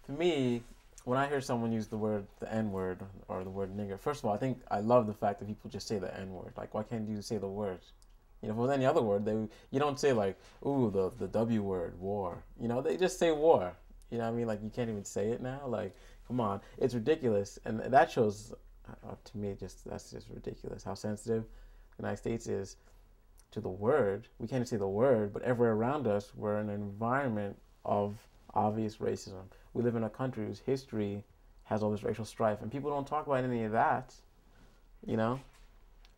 For me, when I hear someone use the N word or the word nigger, first of all, I love the fact that people just say the N word. Like, why can't you say the word? If it was any other word, you don't say like, ooh, the W word, war. They just say war. You know what I mean? Like, you can't even say it now. Like, come on, it's ridiculous, and that shows to me that's just ridiculous how sensitive the United States is to the word. We can't say the word, but everywhere around us, we're in an environment of obvious racism. We live in a country whose history has all this racial strife, and people don't talk about any of that. You know,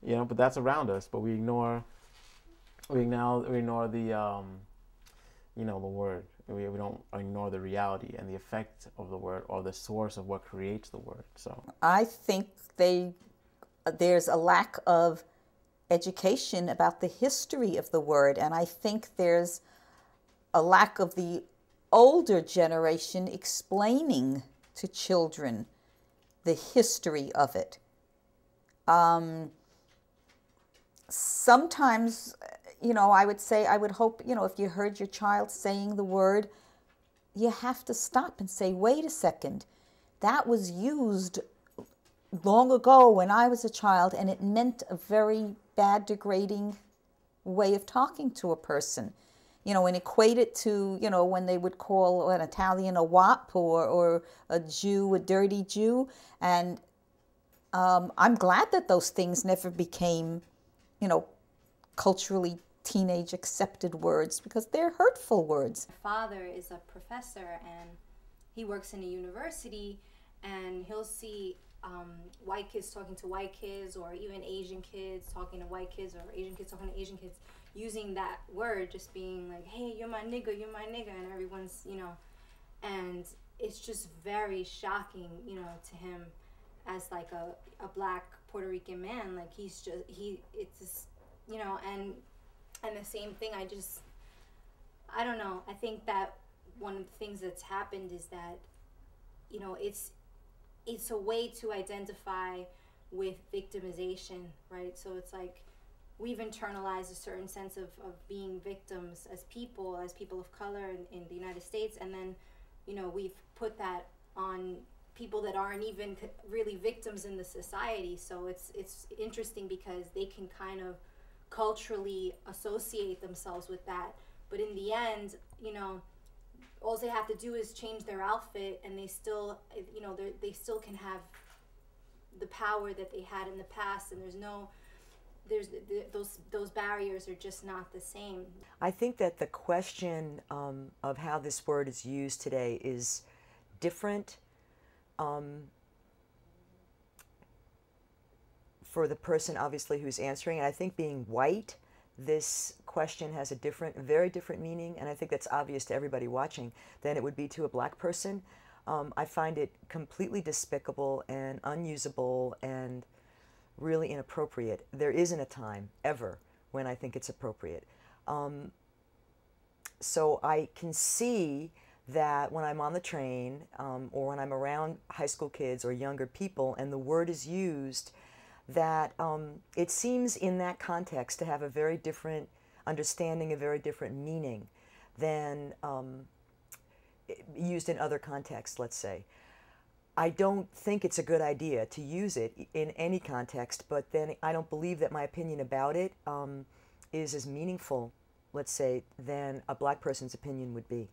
but that's around us. But we ignore the word. We don't ignore the reality and the effect of the word or the source of what creates the word. So I think there's a lack of education about the history of the word, and I think there's a lack of the older generation explaining to children the history of it. Sometimes, I would hope, if you heard your child saying the word, you have to stop and say, wait a second, that was used long ago when I was a child, and it meant a very bad, degrading way of talking to a person. And equate it to, when they would call an Italian a wop or a Jew a dirty Jew. And I'm glad that those things never became, culturally teenage accepted words, because they're hurtful words. My father is a professor and he works in a university, and he'll see white kids talking to white kids, or even Asian kids talking to white kids, or Asian kids talking to Asian kids, using that word, just being like, hey, you're my nigga, and everyone's, and it's just very shocking, to him as like a black Puerto Rican man. Like, it's just, and the same thing, I don't know. I think that one of the things that's happened is that, it's a way to identify with victimization, right? So it's like we've internalized a certain sense of being victims as people of color in the United States, and then, we've put that on people that aren't even really victims in the society. So it's interesting because they can kind of culturally associate themselves with that, but in the end, all they have to do is change their outfit, and they still, they still can have the power that they had in the past, and those barriers are just not the same. I think that the question of how this word is used today is different for the person, obviously, who's answering. And I think being white, this question has a very different meaning, and I think that's obvious to everybody watching, than it would be to a black person. I find it completely despicable and unusable and really inappropriate. There isn't a time, ever, when I think it's appropriate. So I can see that when I'm on the train or when I'm around high school kids or younger people and the word is used, that it seems in that context to have a very different understanding, a very different meaning than used in other contexts, let's say. I don't think it's a good idea to use it in any context, but then I don't believe that my opinion about it is as meaningful, let's say, than a black person's opinion would be.